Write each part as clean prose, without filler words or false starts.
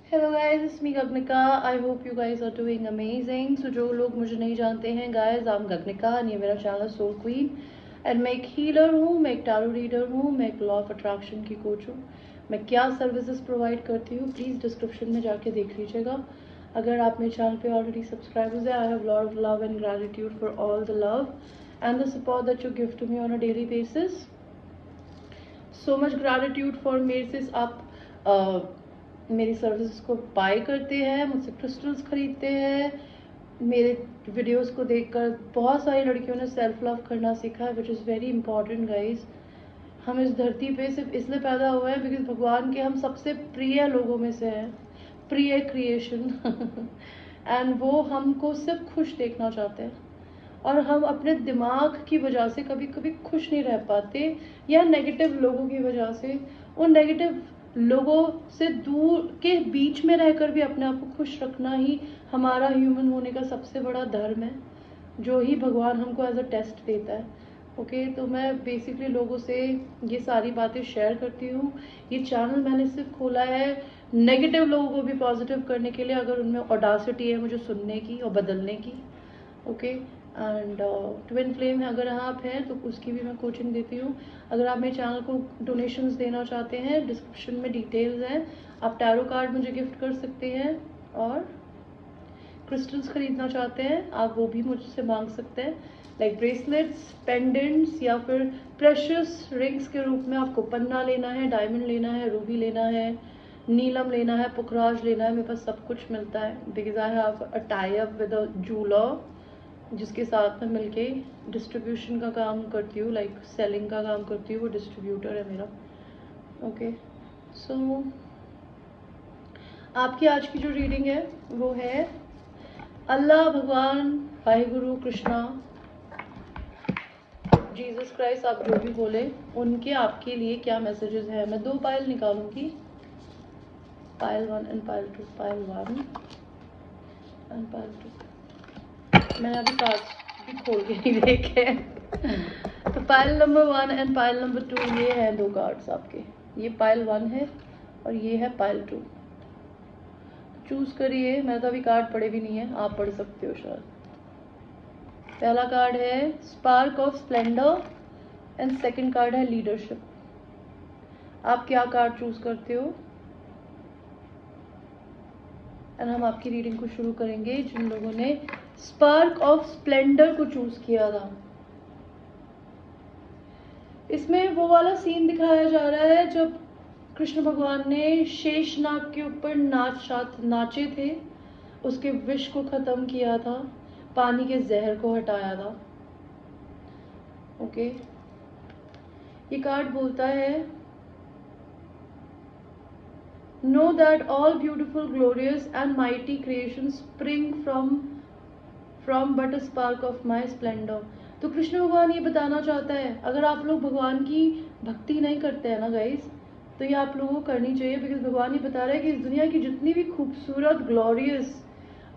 Hello guys, it's me Gaganika. I hope you guys are doing amazing. So जो लोग मुझे नहीं जानते हैं guys, I am Gaganika and ये मेरा चैनल सोल क्वीन एंड मैं एक हीलर हूँ, मैं एक टैरो रीडर हूँ, मैं एक लॉ ऑफ अट्रैक्शन की कोच हूँ। मैं क्या सर्विसेज प्रोवाइड करती हूँ प्लीज़ डिस्क्रिप्शन में जाके देख लीजिएगा। अगर आप मेरे चैनल पे ऑलरेडी सब्सक्राइबर्स है, I have lot of love and gratitude for all the love and the support that you give to me on a daily basis. So much gratitude for मेरे से आप मेरी सर्विसेज को bye करते हैं, मुझसे crystals खरीदते हैं। मेरे वीडियोस को देखकर बहुत सारी लड़कियों ने सेल्फ लव करना सीखा है, which is very important guys. हम इस धरती पे सिर्फ इसलिए पैदा हुए हैं बिकॉज भगवान के हम सबसे प्रिय लोगों में से हैं, प्रिय क्रिएशन एंड वो हमको सिर्फ खुश देखना चाहते हैं। और हम अपने दिमाग की वजह से कभी कभी खुश नहीं रह पाते, या नेगेटिव लोगों की वजह से। उन नेगेटिव लोगों से दूर के बीच में रहकर भी अपने आप को खुश रखना ही हमारा ह्यूमन होने का सबसे बड़ा धर्म है, जो ही भगवान हमको एज अ टेस्ट देता है। ओके तो मैं बेसिकली लोगों से ये सारी बातें शेयर करती हूँ। ये चैनल मैंने सिर्फ खोला है नेगेटिव लोगों को भी पॉजिटिव करने के लिए, अगर उनमें ऑडासिटी है मुझे सुनने की और बदलने की। ओके एंड ट्विन फ्लेम है, अगर आप हैं तो उसकी भी मैं कोचिंग देती हूँ। अगर आप मेरे चैनल को डोनेशंस देना चाहते हैं, डिस्क्रिप्शन में डिटेल्स हैं। आप टैरो कार्ड मुझे गिफ्ट कर सकते हैं, और क्रिस्टल्स खरीदना चाहते हैं आप वो भी मुझसे मांग सकते हैं, लाइक ब्रेसलेट्स, पेंडेंट्स, या फिर प्रेशियस रिंग्स के रूप में। आपको पन्ना लेना है, डायमंड लेना है, रूबी लेना है, नीलम लेना है, पुखराज लेना है, मेरे पास सब कुछ मिलता है because I have a tie up with a jeweller जिसके साथ मैं मिलके डिस्ट्रीब्यूशन का काम करती हूँ, लाइक सेलिंग का काम करती हूँ। वो डिस्ट्रीब्यूटर है मेरा। ओके सो आपकी आज की जो रीडिंग है वो है अल्लाह, भगवान, वाहिगुरु, कृष्णा, जीसस क्राइस्ट, आप जो भी बोले उनके आपके लिए क्या मैसेजेस हैं। मैं 2 पायल निकालूंगी, पायल 1 एंड पायल 2, पायल 1 एंड पायल 2। मैंने अभी कार्ड्स भी खोल के नहीं देखे हैं। तो pile number 1 and pile number 2 ये हैं 2 कार्ड्स आपके। ये पायल 1 है और ये है पायल 2। चूज करिए, मैं तो अभी कार्ड पढ़े भी नहीं है, आप पढ़ सकते हो शायद। पहला कार्ड है spark of splendour and second card है लीडरशिप। आप क्या कार्ड चूज करते हो? एंड हम आपकी रीडिंग को शुरू करेंगे जिन लोगों ने स्पार्क ऑफ स्प्लेंडर को चूज किया था। इसमें वो वाला सीन दिखाया जा रहा है जब कृष्ण भगवान ने शेषनाग के ऊपर नाचे थे, उसके विष को खत्म किया था, पानी के जहर को हटाया था। ओके ये कार्ड बोलता है know that all beautiful, glorious and mighty creation spring from but a spark of my Splendor. तो कृष्ण भगवान ये बताना चाहता है, अगर आप लोग भगवान की भक्ति नहीं करते हैं ना गाइस, तो ये आप लोगों को करनी चाहिए। बिकॉज भगवान ये बता रहा है कि इस दुनिया की जितनी भी खूबसूरत, ग्लोरियस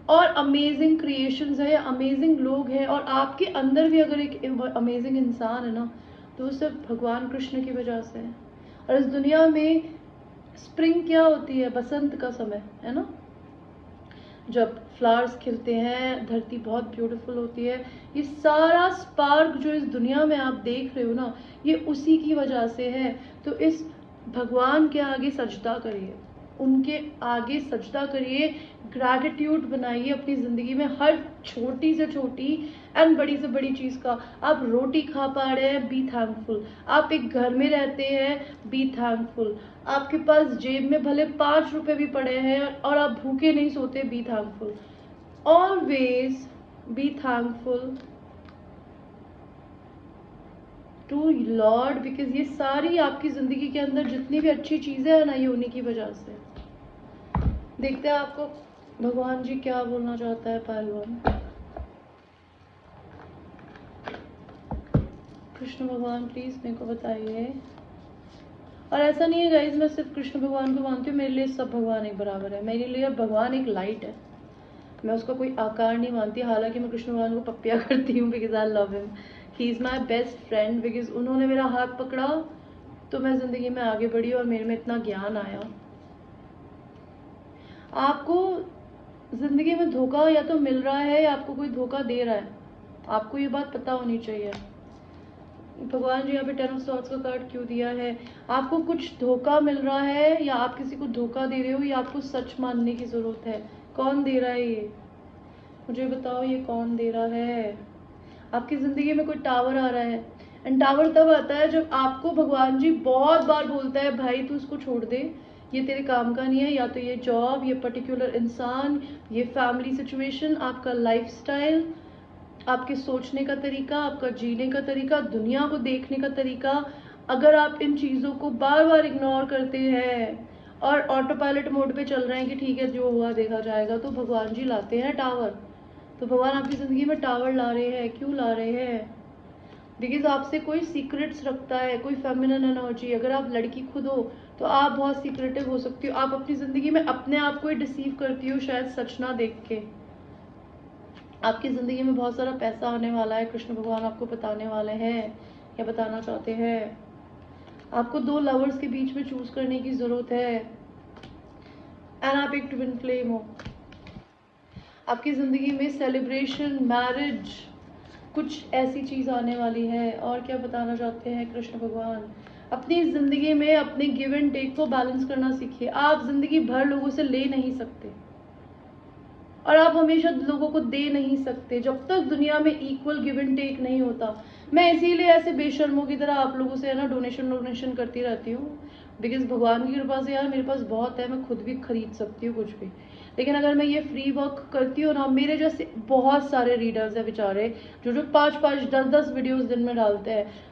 और अमेजिंग क्रिएशंस है, अमेजिंग लोग हैं, और आपके अंदर भी अगर एक अमेजिंग इंसान है ना, तो वो सिर्फ भगवान कृष्ण की वजह से है। और इस दुनिया में स्प्रिंग क्या होती है? बसंत का समय है ना, जब फ्लावर्स खिलते हैं, धरती बहुत ब्यूटीफुल होती है। ये सारा स्पार्क जो इस दुनिया में आप देख रहे हो ना, ये उसी की वजह से है। तो इस भगवान के आगे सजदा करिए, उनके आगे सजदा करिए, ग्रैटिट्यूड बनाइए अपनी ज़िंदगी में, हर छोटी से छोटी एंड बड़ी से बड़ी चीज़ का। आप रोटी खा पा रहे हैं, बी थैंकफुल। आप एक घर में रहते हैं, बी थैंकफुल। आपके पास जेब में भले 5 रुपए भी पड़े हैं और आप भूखे नहीं सोते, be thankful. Always be thankful to lord, because ये सारी आपकी ज़िंदगी के अंदर जितनी भी अच्छी चीज़ें हैं ना, ये उन्हीं की वजह से। देखते हैं आपको भगवान जी क्या बोलना चाहता है। पहलवान कृष्ण भगवान प्लीज़ मेरे को बताइए। और ऐसा नहीं है गाइज मैं सिर्फ कृष्ण भगवान को मानती हूँ, मेरे लिए सब भगवान एक बराबर है। मेरे लिए भगवान एक लाइट है, मैं उसका कोई आकार नहीं मानती। हालांकि मैं कृष्ण भगवान को पप्पिया करती हूँ because I love him, he is my best friend. Because उन्होंने मेरा हाथ पकड़ा तो मैं ज़िंदगी में आगे बढ़ी और मेरे में इतना ज्ञान आया। आपको ज़िंदगी में धोखा या तो मिल रहा है या आपको कोई धोखा दे रहा है, आपको ये बात पता होनी चाहिए। भगवान जी यहाँ पे 10 ऑफ सॉर्ड्स का कार्ड क्यों दिया है? आपको कुछ धोखा मिल रहा है या आप किसी को धोखा दे रहे हो, या आपको सच मानने की ज़रूरत है। कौन दे रहा है ये? मुझे बताओ ये कौन दे रहा है? आपकी ज़िंदगी में कोई टावर आ रहा है, एंड टावर तब आता है जब आपको भगवान जी बहुत बार बोलता है भाई तू इसको छोड़ दे, ये तेरे काम का नहीं है, या तो ये जॉब, ये पर्टिकुलर इंसान, ये फैमिली सिचुएशन, आपका लाइफस्टाइल, आपके सोचने का तरीका, आपका जीने का तरीका, दुनिया को देखने का तरीका। अगर आप इन चीज़ों को बार बार इग्नोर करते हैं और ऑटो पायलट मोड पे चल रहे हैं कि ठीक है जो हुआ देखा जाएगा, तो भगवान जी लाते हैं टावर। तो भगवान आपकी ज़िंदगी में टावर ला रहे हैं। क्यों ला रहे हैं? बिकॉज आपसे कोई सीक्रेट्स रखता है, कोई फेमिनिन एनर्जी। अगर आप लड़की खुद हो तो आप बहुत सीक्रेटिव हो सकती हो। आप अपनी ज़िंदगी में अपने आप को ही डिसीव करती हो शायद सच ना देख के। आपकी ज़िंदगी में बहुत सारा पैसा आने वाला है, कृष्ण भगवान आपको बताने वाले हैं या बताना चाहते हैं। आपको 2 लवर्स के बीच में चूज करने की ज़रूरत है, एंड आप एक ट्विन फ्लेम हो। आपकी ज़िंदगी में सेलिब्रेशन, मैरिज, कुछ ऐसी चीज़ आने वाली है। और क्या बताना चाहते हैं कृष्ण भगवान? अपनी ज़िंदगी में अपने गिव एंड टेक को बैलेंस करना सीखिए। आप ज़िंदगी भर लोगों से ले नहीं सकते और आप हमेशा लोगों को दे नहीं सकते जब तक दुनिया में इक्वल गिव एंड टेक नहीं होता। मैं इसीलिए ऐसे बेशर्मों की तरह आप लोगों से है ना डोनेशन करती रहती हूँ, बिकॉज भगवान की कृपा से यार मेरे पास बहुत है, मैं खुद भी खरीद सकती हूँ कुछ भी। लेकिन अगर मैं ये फ्री वर्क करती हूँ ना, मेरे जैसे बहुत सारे रीडर्स हैं बेचारे जो 5-5, 10-10 वीडियोस दिन में डालते हैं।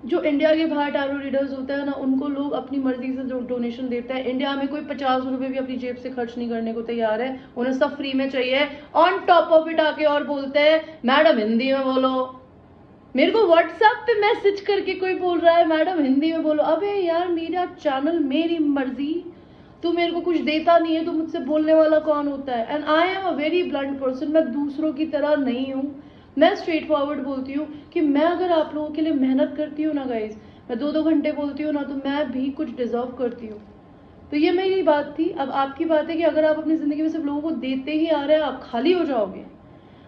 जो इंडिया के बाहर टैरो रीडर्स होते हैं ना, उनको लोग अपनी मर्जी से जो डोनेशन देते हैं। इंडिया में कोई 50 रुपए भी अपनी जेब से खर्च नहीं करने को तैयार है, उन्हें सब फ्री में चाहिए। ऑन टॉप ऑफ इट आके और बोलते हैं मैडम हिंदी में बोलो। मेरे को व्हाट्सएप पे मैसेज करके कोई बोल रहा है मैडम हिंदी में बोलो। अबे यार मेरा चैनल, मेरी मर्जी, तू मेरे को कुछ देता नहीं है तो मुझसे बोलने वाला कौन होता है? And I am a very blunt person, मैं दूसरों की तरह नहीं हूँ। मैं स्ट्रेट फॉरवर्ड बोलती हूँ कि मैं अगर आप लोगों के लिए मेहनत करती हूँ ना गाइज, मैं 2-2 घंटे बोलती हूँ ना, तो मैं भी कुछ डिजर्व करती हूँ। तो ये मेरी बात थी। अब आपकी बात है कि अगर आप अपनी ज़िंदगी में सिर्फ लोगों को देते ही आ रहे हैं, आप खाली हो जाओगे।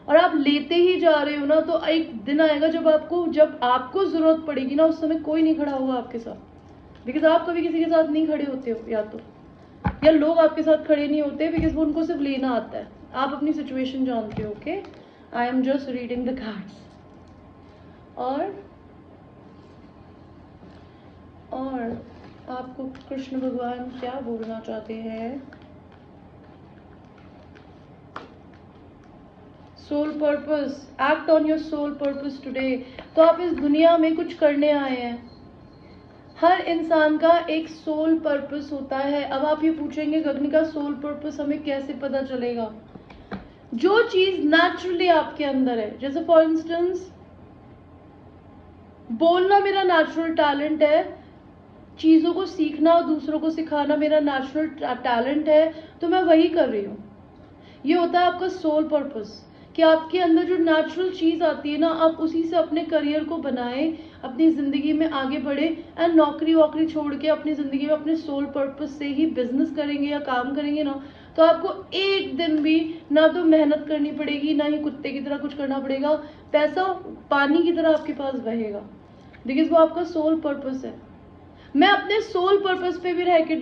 और आप लेते ही जा रहे हो ना, तो एक दिन आएगा जब आपको ज़रूरत पड़ेगी ना, उस समय कोई नहीं खड़ा होगा आपके साथ। बिकॉज आप कभी किसी के साथ नहीं खड़े होते हो, या लोग आपके साथ खड़े नहीं होते बिकॉज वो उनको सिर्फ लेना आता है। आप अपनी सिचुएशन जानते हो। Okay, I am just reading the cards. और आपको कृष्ण भगवान क्या बोलना चाहते हैं? Soul purpose, act on your soul purpose today. तो आप इस दुनिया में कुछ करने आए हैं। हर इंसान का एक सोल पर्पस होता है। अब आप ये पूछेंगे गगनिका सोल पर्पस हमें कैसे पता चलेगा? जो चीज नेचुरली आपके अंदर है, जैसे फॉर इंस्टेंस बोलना मेरा नेचुरल टैलेंट है, चीजों को सीखना और दूसरों को सिखाना मेरा नेचुरल टैलेंट है, तो मैं वही कर रही हूँ। ये होता है आपका सोल पर्पस, कि आपके अंदर जो नेचुरल चीज़ आती है ना, आप उसी से अपने करियर को बनाएं, अपनी ज़िंदगी में आगे बढ़े, एंड नौकरी वोकरी छोड़ के अपनी ज़िंदगी में अपने सोल पर्पस से ही बिजनेस करेंगे या काम करेंगे ना, तो आपको एक दिन भी ना तो मेहनत करनी पड़ेगी, ना ही कुत्ते की तरह कुछ करना पड़ेगा। पैसा पानी की तरह आपके पास बहेगा, बिकॉज वो आपका सोल पर्पस है। मैं अपने सोल पर्पस पे भी रह के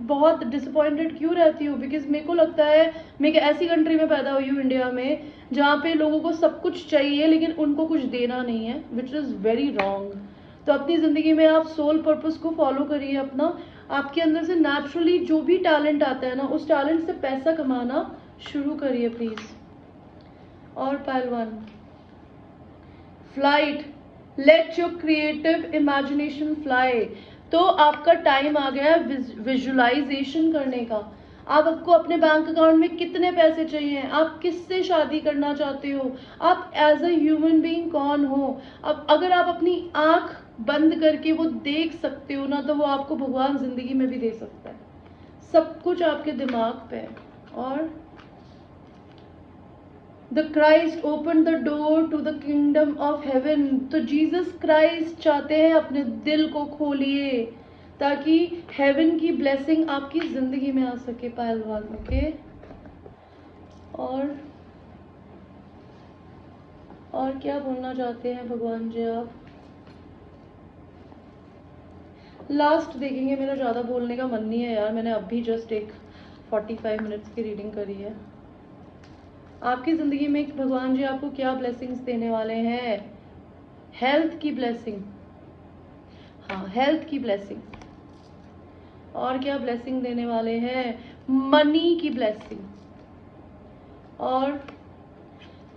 बहुत डिसअपॉइंटेड क्यों रहती हूँ? बिकॉज मेरे को लगता है मैं एक ऐसी कंट्री में पैदा हुई हूँ, इंडिया में, जहाँ पे लोगों को सब कुछ चाहिए लेकिन उनको कुछ देना नहीं है, विच इज़ वेरी रॉन्ग। तो अपनी ज़िंदगी में आप सोल पर्पस को फॉलो करिए अपना। आपके अंदर से नेचुरली जो भी टैलेंट आता है ना, उस टैलेंट से पैसा कमाना शुरू करिए प्लीज़। और पहलवान, flight, let your creative imagination fly. तो आपका टाइम आ गया है विजुअलाइजेशन करने का। आपको अपने बैंक अकाउंट में कितने पैसे चाहिए, आप किससे शादी करना चाहते हो, आप एज अ ह्यूमन बीइंग कौन हो। अब अगर आप अपनी आंख बंद करके वो देख सकते हो ना, तो वो आपको भगवान जिंदगी में भी दे सकता है। सब कुछ आपके दिमाग पे है। और the Christ open the door to the kingdom of heaven. तो जीसस क्राइस्ट चाहते हैं अपने दिल को खोलिए, ताकि हेवन की ब्लेसिंग आपकी ज़िंदगी में आ सके पहलवान। ओके, और क्या बोलना चाहते हैं भगवान जी आप? लास्ट देखेंगे, मेरा ज़्यादा बोलने का मन नहीं है यार, मैंने अभी जस्ट एक 45 मिनट्स की रीडिंग करी है। आपकी ज़िंदगी में भगवान जी आपको क्या ब्लेसिंग्स देने वाले हैं? हेल्थ की ब्लेसिंग, हाँ हेल्थ की ब्लेसिंग। और क्या ब्लेसिंग देने वाले हैं? मनी की ब्लेसिंग और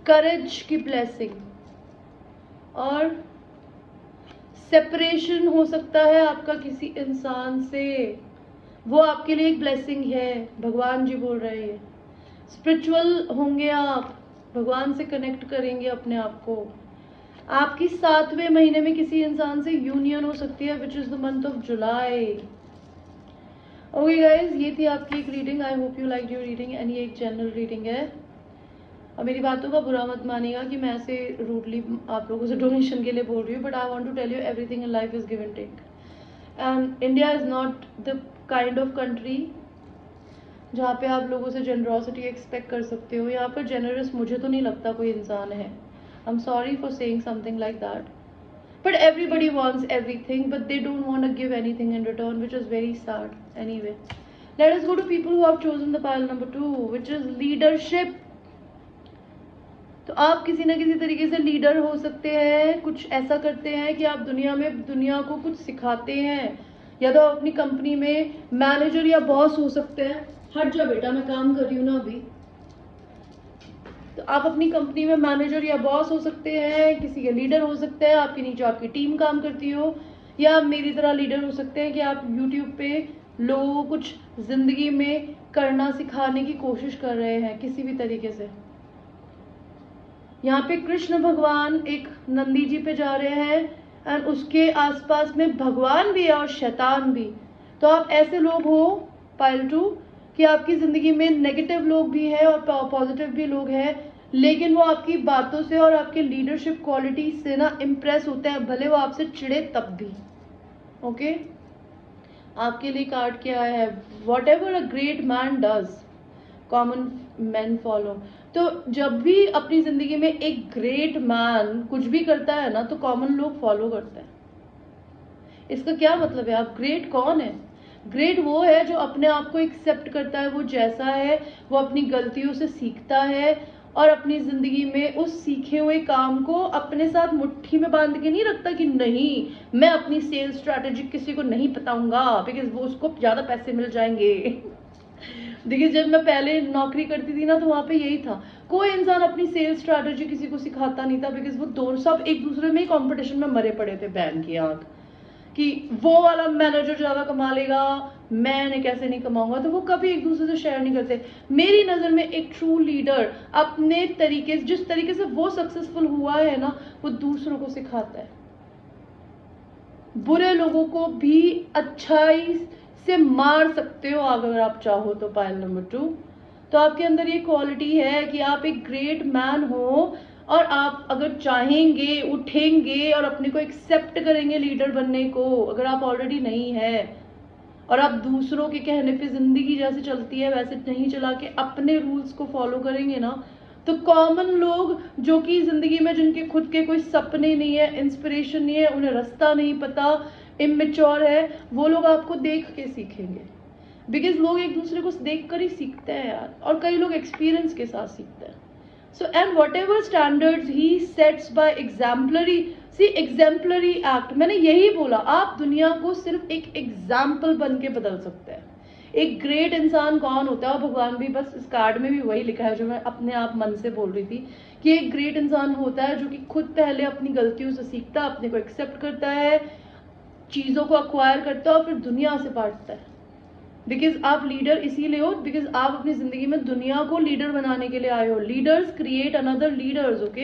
करेज की ब्लेसिंग और सेपरेशन हो सकता है आपका किसी इंसान से, वो आपके लिए एक ब्लेसिंग है, भगवान जी बोल रहे हैं। स्पिरिचुअल होंगे आप, भगवान से कनेक्ट करेंगे अपने आप को। आपकी 7वें महीने में किसी इंसान से यूनियन हो सकती है, which is the month of July. Okay guys, ये थी आपकी एक reading. I hope you like your reading and ये एक जनरल रीडिंग है। अब मेरी बातों का बुरा मत मानिएगा कि मैं ऐसे रूडली आप लोगों से डोनेशन के लिए बोल रही हूँ, but I want to tell you everything in life is give and take, and India is not the kind of country जहाँ पे आप लोगों से जेनरॉसिटी एक्सपेक्ट कर सकते हो। यहाँ पर जेनरस मुझे तो नहीं लगता कोई इंसान है। I am sorry for saying something like that, but everybody wants everything, but they don't want to give anything in return, which is very sad. Anyway, let us go to people who have chosen the pile number 2, which is leadership. तो आप किसी ना किसी तरीके से leader हो सकते हैं, कुछ ऐसा करते हैं कि आप दुनिया को कुछ सिखाते हैं, या तो आप अपनी कंपनी में मैनेजर या बॉस हो सकते हैं। हट जा बेटा, मैं काम कर रही हूँ ना अभी। तो आप अपनी कंपनी में मैनेजर या बॉस हो सकते हैं, किसी के लीडर हो सकते हैं, आपके नीचे आपकी टीम काम करती हो, या आप मेरी तरह लीडर हो सकते हैं कि आप यूट्यूब पे लोगों को कुछ जिंदगी में करना सिखाने की कोशिश कर रहे हैं किसी भी तरीके से। यहाँ पे कृष्ण भगवान एक नंदी जी पे जा रहे हैं एंड उसके आसपास में भगवान भी है और शैतान भी। तो आप ऐसे लोग हो पाइल 2 कि आपकी जिंदगी में नेगेटिव लोग भी हैं और पॉजिटिव भी लोग हैं, लेकिन वो आपकी बातों से और आपके लीडरशिप क्वालिटी से ना इम्प्रेस होते हैं, भले वो आपसे चिढ़े तब भी। ओके, आपके लिए कार्ड क्या है? What ever a great man does common man follow. तो जब भी अपनी जिंदगी में एक ग्रेट मैन कुछ भी करता है ना, तो कॉमन लोग फॉलो करते हैं। इसका क्या मतलब है? आप ग्रेट कौन है? ग्रेट वो है जो अपने आप को एक्सेप्ट करता है वो जैसा है, वो अपनी गलतियों से सीखता है और अपनी जिंदगी में उस सीखे हुए काम को अपने साथ मुट्ठी में बांध के नहीं रखता कि नहीं मैं अपनी सेल्स स्ट्रैटेजी किसी को नहीं बताऊंगा बिकॉज वो उसको ज्यादा पैसे मिल जाएंगे। देखिए, जब मैं पहले नौकरी करती थी ना, तो वहां पे यही था, कोई इंसान अपनी सेल्स स्ट्रैटेजी किसी को सिखाता नहीं था, बिकॉज वो दोनों सब एक दूसरे में ही कॉम्पिटिशन में मरे पड़े थे बैन की आंख कि वो वाला मैनेजर ज्यादा कमा लेगा, मैंने कैसे नहीं कमाऊंगा। तो वो कभी एक दूसरे से शेयर नहीं करते। मेरी नजर में एक ट्रू लीडर अपने तरीके, जिस तरीके से वो सक्सेसफुल हुआ है ना, वो दूसरों को सिखाता है। बुरे लोगों को भी अच्छाई से मार सकते हो अगर आप चाहो तो। पाइल नंबर 2, तो आपके अंदर ये क्वालिटी है कि आप एक ग्रेट मैन हो और आप अगर चाहेंगे उठेंगे और अपने को एक्सेप्ट करेंगे लीडर बनने को, अगर आप ऑलरेडी नहीं है और आप दूसरों के कहने पे जिंदगी जैसे चलती है वैसे नहीं चला के अपने रूल्स को फॉलो करेंगे ना, तो कॉमन लोग जो कि जिंदगी में जिनके खुद के कोई सपने नहीं है, इंस्पिरेशन नहीं है, उन्हें रास्ता नहीं पता, इमेच्योर है, वो लोग आपको देख के सीखेंगे। बिकॉज लोग एक दूसरे को देख कर ही सीखते हैं यार, और कई लोग एक्सपीरियंस के साथ सीखते हैं। So and whatever standards he sets by exemplary act, मैंने यही बोला, आप दुनिया को सिर्फ एक एग्जाम्पल बन के बदल सकते हैं। एक ग्रेट इंसान कौन होता है? और भगवान भी बस इस कार्ड में भी वही लिखा है जो मैं अपने आप मन से बोल रही थी कि एक ग्रेट इंसान होता है जो कि खुद पहले अपनी गलतियों से सीखता है, अपने को एक्सेप्ट करता है, चीजों को अक्वायर करता है और फिर दुनिया से बांटता है। बिकॉज आप लीडर इसीलिए हो बिकॉज आप अपनी जिंदगी में दुनिया को लीडर बनाने के लिए आए हो। Leaders create another leaders, okay,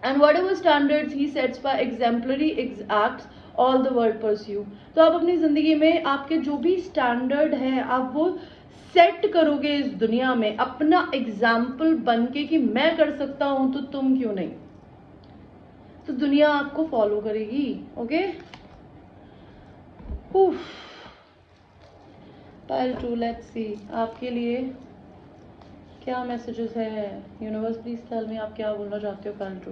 and whatever standards he sets by exemplary acts all the world pursue. तो आप अपनी जिंदगी में आपके जो भी स्टैंडर्ड है आप वो सेट करोगे इस दुनिया में अपना एग्जाम्पल बन के कि मैं कर सकता हूं तो तुम क्यों नहीं, तो दुनिया आपको फॉलो करेगी। ओके, उफ, पाइल 2, लेट्स सी आपके लिए क्या मैसेजेस है। यूनिवर्स प्लीज टेल मी आप क्या बोलना चाहते हो। पाइल 2,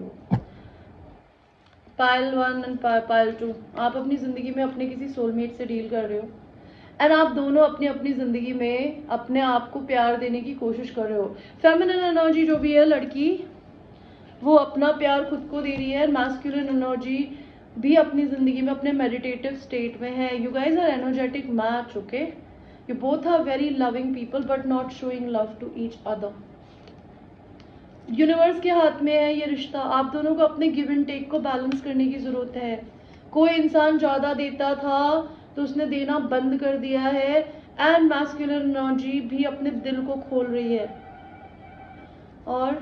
पाइल 1 एंड पाइल 2, आप अपनी ज़िंदगी में अपने किसी सोलमेट से डील कर रहे हो एंड आप दोनों अपनी अपनी ज़िंदगी में अपने आप को प्यार देने की कोशिश कर रहे हो। फेमिनिन एनर्जी जो भी है लड़की, वो अपना प्यार खुद को दे रही है। मैस्कुलिन एनर्जी भी अपनी ज़िंदगी में अपने मेडिटेटिव स्टेट में है। You guys are energetic match, okay. You both are very loving people but not showing love to each other. Universe के हाथ में है ये रिश्ता। आप दोनों को अपने गिव एंड टेक को बैलेंस करने की ज़रूरत है। कोई इंसान ज़्यादा देता था तो उसने देना बंद कर दिया है एंड मैस्कुलिन एनर्जी भी अपने दिल को खोल रही है। और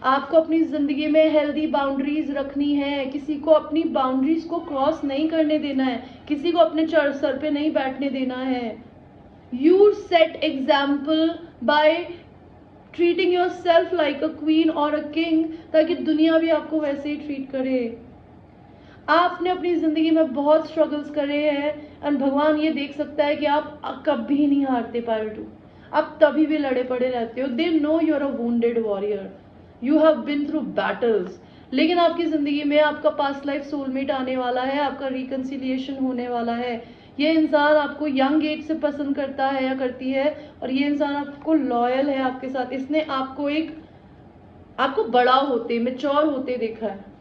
आपको अपनी ज़िंदगी में हेल्दी बाउंड्रीज रखनी है। किसी को अपनी बाउंड्रीज को क्रॉस नहीं करने देना है, किसी को अपने सर पे नहीं बैठने देना है। You set example by treating your self like a queen और अ किंग, ताकि दुनिया भी आपको वैसे ही ट्रीट करे। आपने अपनी ज़िंदगी में बहुत स्ट्रगल्स करे हैं एंड भगवान ये देख सकता है कि आप कभी नहीं हारते। पाइल 2, आप तभी भी लड़े पड़े रहते हो। They know you are a wounded warrior, you have been through battles. लेकिन आपकी ज़िंदगी में आपका पास्ट लाइफ सोलमेट आने वाला है, आपका रिकन्सिलिएशन होने वाला है। ये इंसान आपको यंग एज से पसंद करता है या करती है और ये इंसान आपको लॉयल है आपके साथ। इसने आपको बड़ा होते, मैच्योर होते देखा है।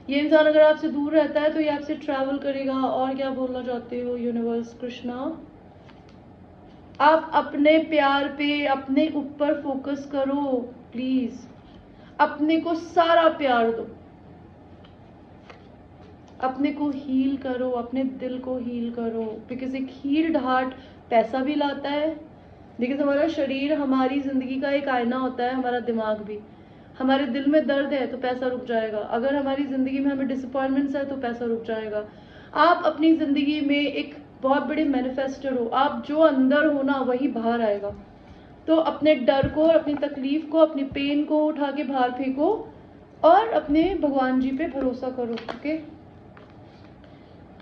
ये इंसान अगर आपसे दूर रहता है तो ये आपसे ट्रैवल करेगा। और क्या बोलना चाहते हो यूनिवर्स कृष्णा? आप अपने प्यार पे, अपने ऊपर फोकस करो प्लीज। अपने को सारा प्यार दो, अपने को हील करो, अपने दिल को हील करो। बिकॉज एक हील्ड हार्ट पैसा भी लाता है। बिकॉज हमारा शरीर हमारी जिंदगी का एक आईना होता है, हमारा दिमाग भी। हमारे दिल में दर्द है तो पैसा रुक जाएगा। अगर हमारी जिंदगी में हमें डिसअपॉइंटमेंट्स है तो पैसा रुक जाएगा। आप अपनी जिंदगी में एक बहुत बड़े मैनिफेस्टर हो। आप जो अंदर हो ना वही बाहर आएगा। तो अपने डर को, अपनी तकलीफ को, अपनी पेन को उठा के बाहर फेंको और अपने भगवान जी पे भरोसा करो। Okay,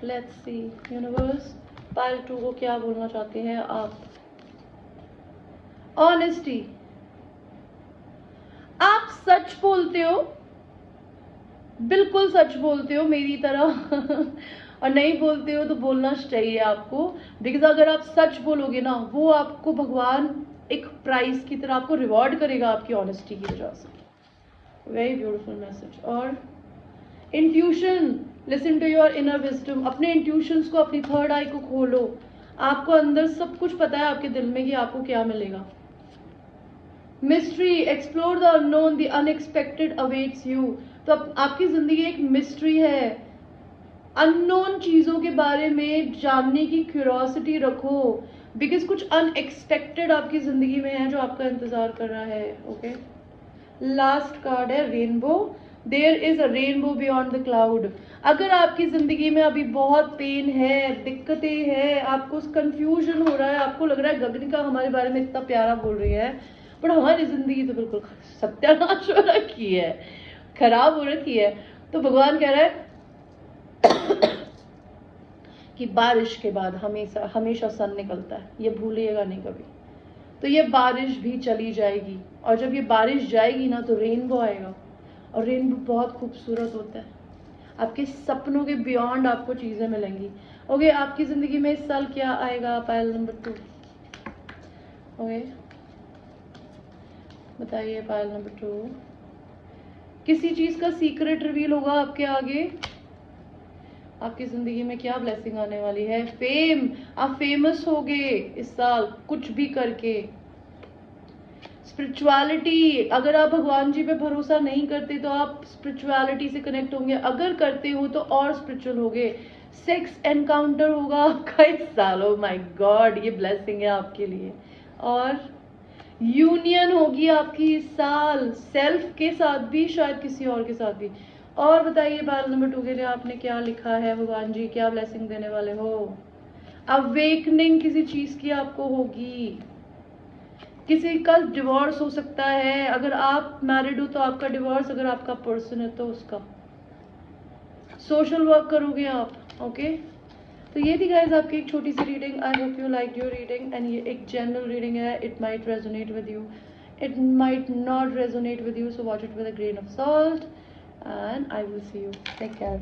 let's see universe pile 2 को क्या बोलना चाहते हैं आप। ऑनेस्टी, आप सच बोलते हो, बिल्कुल सच बोलते हो मेरी तरह और नहीं बोलते हो तो बोलना चाहिए आपको। बिकॉज अगर आप सच बोलोगे ना, वो आपको भगवान एक प्राइज की तरह आपको रिवॉर्ड करेगा आपकी ऑनेस्टी की वजह से। Very beautiful message. और intuition, listen to your inner wisdom. अपने इंट्यूशंस को, अपनी थर्ड आई को खोलो। आपको अंदर सब कुछ पता है आपके दिल में कि आपको क्या मिलेगा। Mystery, explore the unknown, the unexpected awaits you. तो आपकी जिंदगी एक मिस्ट्री है। अननोन चीजों के बारे में जानने की क्यूरियोसिटी रखो। बिकॉज कुछ अनएक्सपेक्टेड आपकी जिंदगी में है जो आपका इंतजार कर रहा है। ओके, लास्ट कार्ड है rainbow. There is a rainbow beyond the cloud. अगर आपकी जिंदगी में अभी बहुत पेन है, दिक्कतें हैं, आपको कंफ्यूजन हो रहा है, आपको लग रहा है गगनिका हमारे बारे में इतना प्यारा बोल रही है पर हमारी जिंदगी तो बिल्कुल सत्यानाश हो रखी है, खराब हो रखी है, तो भगवान कह रहा है कि बारिश के बाद हमेशा हमेशा सन निकलता है, ये भूलिएगा नहीं कभी। तो ये बारिश भी चली जाएगी और जब ये बारिश जाएगी ना तो रेनबो आएगा। और रेनबो बहुत खूबसूरत होता है। आपके सपनों के बियॉन्ड आपको चीजें मिलेंगी। ओके, आपकी जिंदगी में इस साल क्या आएगा? Pile number 2। ओके, बताइए पायल नंबर 2। किसी चीज का सीक्रेट रिवील होगा आपके आगे। आपकी जिंदगी में क्या ब्लेसिंग आने वाली है? फेम, आप फेमस होगे इस साल कुछ भी करके। स्पिरिचुअलिटी, अगर आप भगवान जी पे भरोसा नहीं करते तो आप स्पिरिचुअलिटी से कनेक्ट होंगे, अगर करते हो तो और स्पिरिचुअल होगे। सेक्स एनकाउंटर होगा आपका इस साल। ओ माय गॉड, ये ब्लेसिंग है आपके लिए। और यूनियन होगी आपकी इस साल, सेल्फ के साथ भी, शायद किसी और के साथ भी। और बताइए पायल नंबर 2 के लिए आपने क्या लिखा है? भगवान जी क्या ब्लेसिंग देने वाले हो? अवेकनिंग किसी चीज की आपको होगी। किसी का डिवोर्स हो सकता है। अगर आप मैरिड हो तो आपका डिवोर्स, अगर आपका पर्सन है तो उसका। सोशल वर्क करोगे आप। ओके, तो ये थी गाइज आपकी एक छोटी सी reading. I hope you like your reading. And ये एक जनरल रीडिंग है. It might resonate with you, it might not resonate with you, so watch it with a grain of salt, and I will see you. Take care.